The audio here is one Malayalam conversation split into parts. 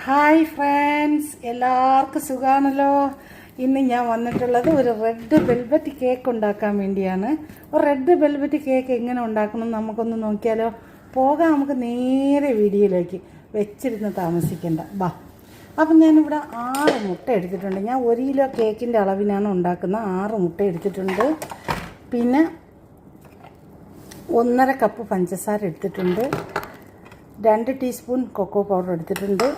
ഹായ് ഫ്രണ്ട്സ്, എല്ലാവർക്കും സുഖമാണല്ലോ. ഇന്ന് ഞാൻ വന്നിട്ടുള്ളത് ഒരു റെഡ് വെൽവെറ്റ് കേക്ക് ഉണ്ടാക്കാൻ വേണ്ടിയാണ്. ഒരു റെഡ് വെൽവെറ്റ് കേക്ക് എങ്ങനെ ഉണ്ടാക്കണം നമുക്കൊന്ന് നോക്കിയാലോ. പോകാം നമുക്ക് നേരെ വീഡിയോയിലേക്ക്. വെച്ചിരുന്ന് താമസിക്കണ്ട, ബാ. അപ്പം ഞാനിവിടെ 6 മുട്ട എടുത്തിട്ടുണ്ട്. ഞാൻ 1 കിലോ കേക്കിൻ്റെ അളവിനാണ് ഉണ്ടാക്കുന്നത്. 6 മുട്ട എടുത്തിട്ടുണ്ട്. പിന്നെ 1.5 കപ്പ് പഞ്ചസാര എടുത്തിട്ടുണ്ട്. 2 ടീസ്പൂൺ കൊക്കോ പൗഡർ എടുത്തിട്ടുണ്ട്.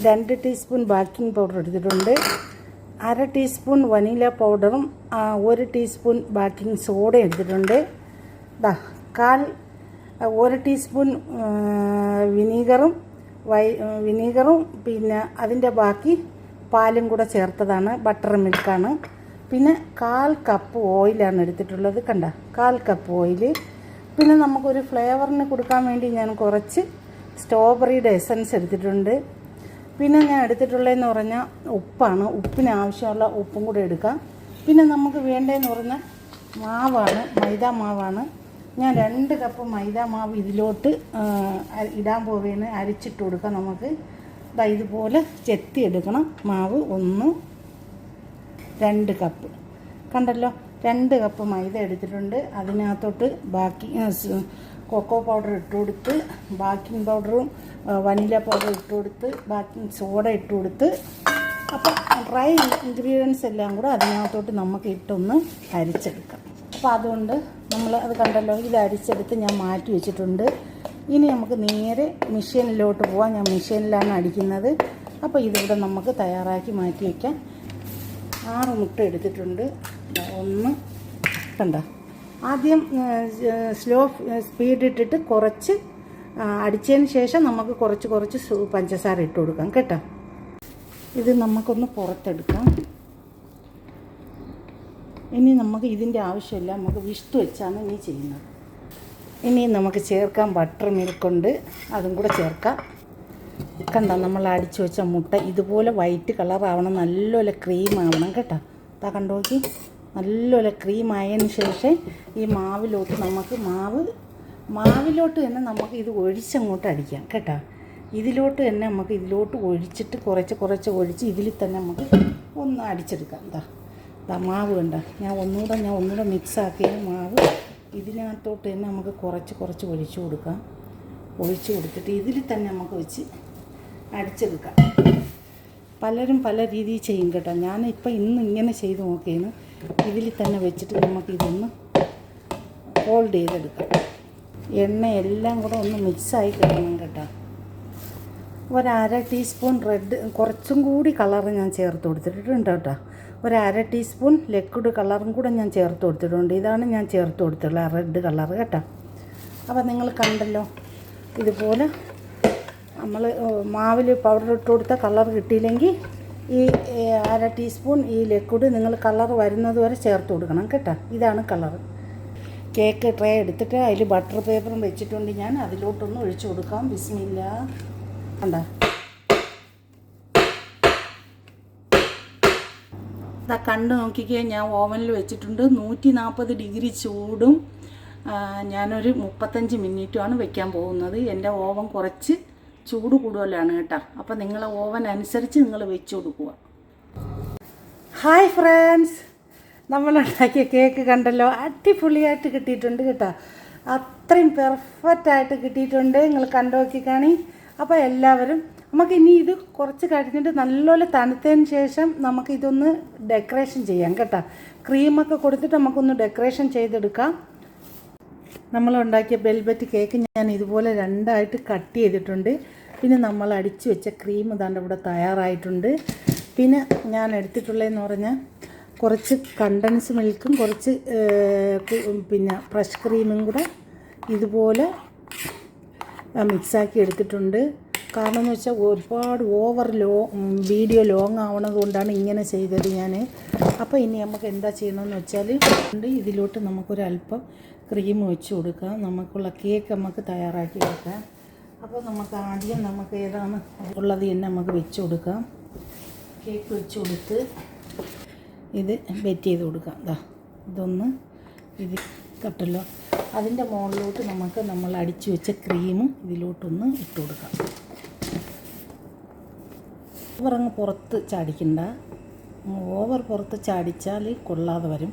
2 ടീസ്പൂൺ ബേക്കിംഗ് പൗഡർ എടുത്തിട്ടുണ്ട്. 1/2 ടീസ്പൂൺ വനില പൗഡറും 1 ടീസ്പൂൺ ബേക്കിംഗ് സോഡ എടുത്തിട്ടുണ്ട്. 1 ടീസ്പൂൺ വിനീഗറും പിന്നെ അതിൻ്റെ ബാക്കി പാലും കൂടെ ചേർത്തതാണ്. ബട്ടർ മിൽക്കാണ്. പിന്നെ 1/4 കപ്പ് ഓയിലാണ് എടുത്തിട്ടുള്ളത്. കണ്ട, 1/4 കപ്പ് ഓയിൽ. പിന്നെ നമുക്കൊരു ഫ്ലേവറിന് കൊടുക്കാൻ വേണ്ടി ഞാൻ കുറച്ച് സ്ട്രോബെറിയുടെ എസൻസ് എടുത്തിട്ടുണ്ട്. പിന്നെ ഞാൻ എടുത്തിട്ടുള്ളതെന്ന് പറഞ്ഞാൽ ഉപ്പാണ്. ഉപ്പിന് ആവശ്യമുള്ള ഉപ്പും കൂടെ എടുക്കാം. പിന്നെ നമുക്ക് വേണ്ടതെന്ന് പറഞ്ഞാൽ മാവാണ്, മൈദ മാവാണ്. ഞാൻ 2 കപ്പ് മൈദ മാവ് ഇതിലോട്ട് ഇടാൻ പോവുകയാണ്. അരിച്ചിട്ട് കൊടുക്കാം. നമുക്ക് ഇതുപോലെ ചെത്തി എടുക്കണം. മാവ് 2 കപ്പ് കണ്ടല്ലോ. 2 കപ്പ് മൈദ എടുത്തിട്ടുണ്ട്. അതിനകത്തോട്ട് ബാക്കി കൊക്കോ പൗഡർ ഇട്ട് കൊടുത്ത്, ബേക്കിംഗ് പൗഡറും വനില പൗഡർ ഇട്ട് കൊടുത്ത്, ബേക്കിംഗ് സോഡ ഇട്ട് കൊടുത്ത്, അപ്പം ഡ്രൈ ഇൻഗ്രീഡിയൻസ് എല്ലാം കൂടെ അതിനകത്തോട്ട് നമുക്ക് ഇട്ടൊന്ന് അരിച്ചെടുക്കാം. അപ്പോൾ അതുകൊണ്ട് നമ്മൾ അത് കണ്ടല്ലോ, ഇത് അരിച്ചെടുത്ത് ഞാൻ മാറ്റി വെച്ചിട്ടുണ്ട്. ഇനി നമുക്ക് നേരെ മെഷീനിലോട്ട് പോവാം. ഞാൻ മെഷീനിലാണ് അടിക്കുന്നത്. അപ്പോൾ ഇതിവിടെ നമുക്ക് തയ്യാറാക്കി മാറ്റി വയ്ക്കാം. 6 മുട്ട എടുത്തിട്ടുണ്ട്. 1 കണ്ട. ആദ്യം സ്ലോ സ്പീഡ് ഇട്ടിട്ട് കുറച്ച് അടിച്ചതിന് ശേഷം നമുക്ക് കുറച്ച് പഞ്ചസാര ഇട്ട് കൊടുക്കാം കേട്ടോ. ഇത് നമുക്കൊന്ന് പുറത്തെടുക്കാം. ഇനി നമുക്ക് ഇതിൻ്റെ ആവശ്യമില്ല, നമുക്ക് വിഷ്തു വെച്ചാണ് ഇനി ചെയ്യുന്നത്. ഇനി നമുക്ക് ചേർക്കാൻ ബട്ടർ മിൽക്കുണ്ട്, അതും കൂടെ ചേർക്കാം. കണ്ട, നമ്മൾ അടിച്ചു വെച്ച മുട്ട ഇതുപോലെ വൈറ്റ് കളറാവണം, നല്ലപോലെ ക്രീം ആവണം കേട്ടോ. കണ്ടു നോക്കി, നല്ലപോലെ ക്രീം ആയതിന് ശേഷം ഈ മാവിലോട്ട് നമുക്ക് മാവിലോട്ട് തന്നെ നമുക്ക് ഇത് ഒഴിച്ചങ്ങോട്ട് അടിക്കാം കേട്ടോ. ഇതിലോട്ട് തന്നെ നമുക്ക് ഇതിലോട്ട് ഒഴിച്ചിട്ട് കുറച്ച് ഒഴിച്ച് ഇതിൽ തന്നെ നമുക്ക് ഒന്ന് അടിച്ചെടുക്കാം. മാവ് കണ്ട, ഞാൻ ഒന്നുകൂടെ മിക്സാക്കിയ മാവ് ഇതിനകത്തോട്ട് തന്നെ നമുക്ക് കുറച്ച് ഒഴിച്ചു കൊടുക്കാം. ഒഴിച്ചു കൊടുത്തിട്ട് ഇതിൽ തന്നെ നമുക്ക് വെച്ച് അടിച്ചെടുക്കാം. പലരും പല രീതിയിൽ ചെയ്യും കേട്ടോ. ഞാനിപ്പോൾ ഇങ്ങനെ ചെയ്ത് നോക്കിയാണ്. ഇതിൽ തന്നെ വെച്ചിട്ട് നമുക്കിതൊന്ന് ഹോൾഡ് ചെയ്തെടുക്കാം. എണ്ണ എല്ലാം കൂടെ ഒന്ന് മിക്സായി കിട്ടണം കേട്ടോ. 1/2 ടീസ്പൂൺ റെഡ്, കുറച്ചും കൂടി കളർ ഞാൻ ചേർത്ത് കൊടുത്തിട്ടുണ്ട് കേട്ടോ. 1/2 ടീസ്പൂൺ ലിക്വിഡ് കളറും കൂടെ ഞാൻ ചേർത്ത് കൊടുത്തിട്ടുണ്ട്. ഇതാണ് ഞാൻ ചേർത്ത് കൊടുത്തിട്ടുള്ള റെഡ് കളർ കേട്ടോ. അപ്പോൾ നിങ്ങൾ കണ്ടല്ലോ, ഇതുപോലെ നമ്മൾ മാവിൽ പൗഡർ ഇട്ട് കൊടുത്ത കളർ കിട്ടിയില്ലെങ്കിൽ ഈ 1/2 ടീസ്പൂൺ ഈ ലിക്വിഡ് നിങ്ങൾ കളർ വരുന്നത് വരെ ചേർത്ത് കൊടുക്കണം കേട്ടോ. ഇതാണ് കളർ. കേക്ക് ട്രേ എടുത്തിട്ട് അതിൽ ബട്ടർ പേപ്പറും വെച്ചിട്ടുണ്ട്. ഞാൻ അതിലോട്ടൊന്ന് ഒഴിച്ചു കൊടുക്കാം. ബിസ്മില്ലാ. കണ്ടോ, കണ്ടു നോക്കിക്കേ. ഞാൻ ഓവനിൽ വെച്ചിട്ടുണ്ട്. 140 ഡിഗ്രി ചൂടും ഞാനൊരു 35 മിനിറ്റുമാണ് വെക്കാൻ പോകുന്നത്. എൻ്റെ ഓവൻ കുറച്ച് ചൂട് കൂടുതലാണ് കേട്ടോ. അപ്പോൾ നിങ്ങളെ ഓവൻ അനുസരിച്ച് നിങ്ങൾ വെച്ച് കൊടുക്കുക. ഹായ് ഫ്രണ്ട്സ്, നമ്മളുണ്ടാക്കിയ കേക്ക് കണ്ടല്ലോ, അടിപൊളിയായിട്ട് കിട്ടിയിട്ടുണ്ട് കേട്ടോ. അത്രയും പെർഫെക്റ്റായിട്ട് കിട്ടിയിട്ടുണ്ട്. നിങ്ങൾ കണ്ടു നോക്കി കാണി. അപ്പോൾ എല്ലാവരും നമുക്കിനി ഇത് കുറച്ച് കഴിഞ്ഞിട്ട് നല്ലപോലെ തണുത്തതിന് ശേഷം നമുക്കിതൊന്ന് ഡെക്കറേഷൻ ചെയ്യാം കേട്ടോ. ക്രീമൊക്കെ കൊടുത്തിട്ട് നമുക്കൊന്ന് ഡെക്കറേഷൻ ചെയ്തെടുക്കാം. നമ്മളുണ്ടാക്കിയ വെൽവെറ്റ് കേക്ക് ഞാൻ ഇതുപോലെ 2ആയിട്ട് കട്ട് ചെയ്തിട്ടുണ്ട്. പിന്നെ നമ്മൾ അടിച്ചു വെച്ച ക്രീം ഇതാണ്ട് ഇവിടെ തയ്യാറായിട്ടുണ്ട്. പിന്നെ ഞാൻ എടുത്തിട്ടുള്ളതെന്ന് പറഞ്ഞാൽ കുറച്ച് കണ്ടൻസ് മിൽക്കും കുറച്ച് പിന്നെ ഫ്രഷ് ക്രീമും കൂടെ ഇതുപോലെ മിക്സാക്കി എടുത്തിട്ടുണ്ട്. കാരണം എന്ന് വെച്ചാൽ ഒരുപാട് വീഡിയോ ലോങ് ആവണത് കൊണ്ടാണ് ഇങ്ങനെ ചെയ്തത് ഞാൻ. അപ്പോൾ ഇനി നമുക്ക് എന്താ ചെയ്യണമെന്ന് വെച്ചാൽ ഇതിലോട്ട് നമുക്കൊരല്പം ക്രീം വെച്ച് കൊടുക്കാം. നമുക്കുള്ള കേക്ക് നമുക്ക് തയ്യാറാക്കി വെക്കാം. അപ്പോൾ നമുക്ക് ആദ്യം നമുക്ക് ഏതാണ് ഉള്ളത് തന്നെ നമുക്ക് വെച്ച് കൊടുക്കാം. കേക്ക് വെച്ച് കൊടുത്ത് ഇത് ബെറ്റ് ചെയ്ത് കൊടുക്കാം. ഇതൊന്ന് ഇത് കട്ടല്ലോ. അതിൻ്റെ മുകളിലോട്ട് നമുക്ക് നമ്മൾ അടിച്ചു വെച്ച ക്രീം ഇതിലോട്ടൊന്ന് ഇട്ട് കൊടുക്കാം. അങ്ങ് പുറത്ത് ചാടിക്കണ്ട, ഓവർ പുറത്ത് ചാടിച്ചാൽ കൊള്ളാതെ വരും.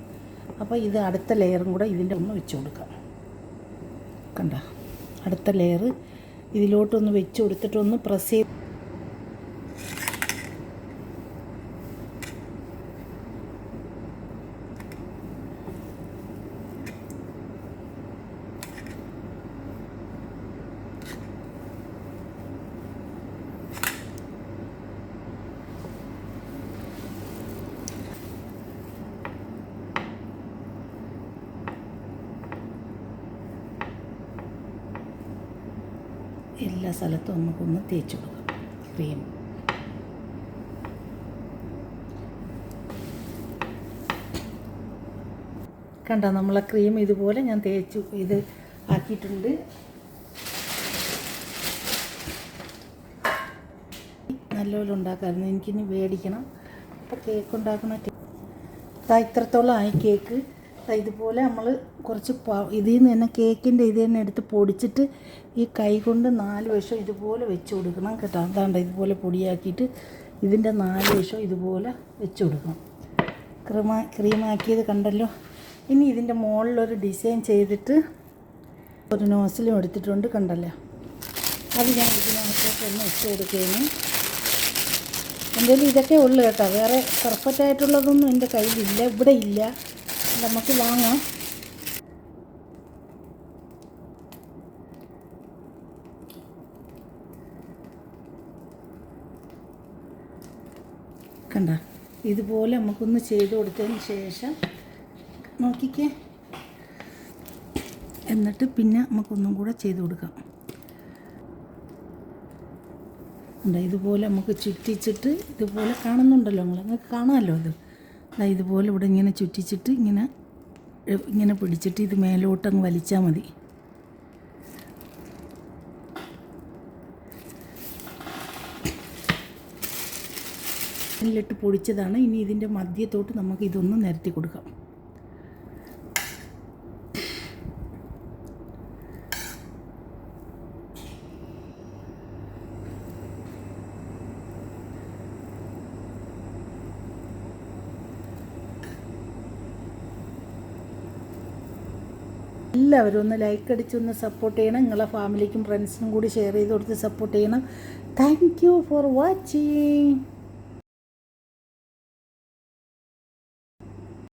അപ്പോൾ ഇത് അടുത്ത ലെയറും കൂടെ ഇതിൻ്റെ ഒന്ന് വെച്ച് കൊടുക്കാം. കണ്ട, അടുത്ത ലെയർ ഇതിലോട്ടൊന്ന് വെച്ച് കൊടുത്തിട്ടൊന്ന് പ്രസ് ചെയ്ത് എല്ലാ സ്ഥലത്തും നമുക്കൊന്ന് തേച്ച് കൊടുക്കാം ക്രീം. കണ്ടോ, നമ്മളെ ക്രീം ഇതുപോലെ ഞാൻ തേച്ചു ഇത് ആക്കിയിട്ടുണ്ട്. നല്ലപോലെ ഉണ്ടാക്കാമായിരുന്നു, എനിക്കിനി മേടിക്കണം. അപ്പോൾ കേക്ക് ഉണ്ടാക്കണ ഇത്രത്തോളം ആയി കേക്ക്. ഇതുപോലെ നമ്മൾ കുറച്ച് ഇതിൽ നിന്ന് തന്നെ കേക്കിൻ്റെ ഇത് തന്നെ എടുത്ത് പൊടിച്ചിട്ട് ഈ കൈ കൊണ്ട് 4 വശം ഇതുപോലെ വെച്ച് കൊടുക്കണം കേട്ടോ. അതാണ്ട് ഇതുപോലെ പൊടിയാക്കിയിട്ട് ഇതിൻ്റെ 4 വശം ഇതുപോലെ വെച്ച് കൊടുക്കണം. ക്രീമാക്കിയത് കണ്ടല്ലോ. ഇനി ഇതിൻ്റെ മുകളിലൊരു ഡിസൈൻ ചെയ്തിട്ട് ഒരു നോസിലും എടുത്തിട്ടുണ്ട്, കണ്ടല്ലോ. അത് ഞാൻ ഇതിനകത്തേക്ക് ഒന്ന് ഇട്ട് കൊടുക്കുകയാണ്. എൻ്റെ കയ്യിൽ ഇതൊക്കെ ഉള്ളു കേട്ടോ, വേറെ പെർഫെക്റ്റ് ആയിട്ടുള്ളതൊന്നും എൻ്റെ കയ്യിലില്ല, ഇവിടെ ഇല്ല, നമുക്ക് വാങ്ങാം. കണ്ട, ഇതുപോലെ നമുക്കൊന്ന് ചെയ്ത് കൊടുത്തതിന് ശേഷം നോക്കിക്കേ, എന്നിട്ട് പിന്നെ നമുക്കൊന്നും കൂടെ ചെയ്ത് കൊടുക്കാം. ഇതുപോലെ നമുക്ക് ചുറ്റിച്ചിട്ട് ഇതുപോലെ കാണുന്നുണ്ടല്ലോ നിങ്ങൾക്ക് കാണാമല്ലോ. ഇതുപോലെ ഇവിടെ ഇങ്ങനെ ചുറ്റിച്ചിട്ട് ഇങ്ങനെ പിടിച്ചിട്ട് ഇത് മേലോട്ടങ്ങ് വലിച്ചാൽ മതി. ഇതിലിട്ട് പൊടിച്ചതാണ്. ഇനി ഇതിൻ്റെ മധ്യത്തോട്ട് നമുക്ക് ഇതൊന്ന് നിരത്തി കൊടുക്കാം. എല്ലാവരും ഒന്ന് ലൈക്ക് അടിച്ചൊന്ന് സപ്പോർട്ട് ചെയ്യണം. നിങ്ങളെ ഫാമിലിക്കും ഫ്രണ്ട്സിനും കൂടി ഷെയർ ചെയ്ത് കൊടുത്ത് സപ്പോർട്ട് ചെയ്യണം. Thank you for watching.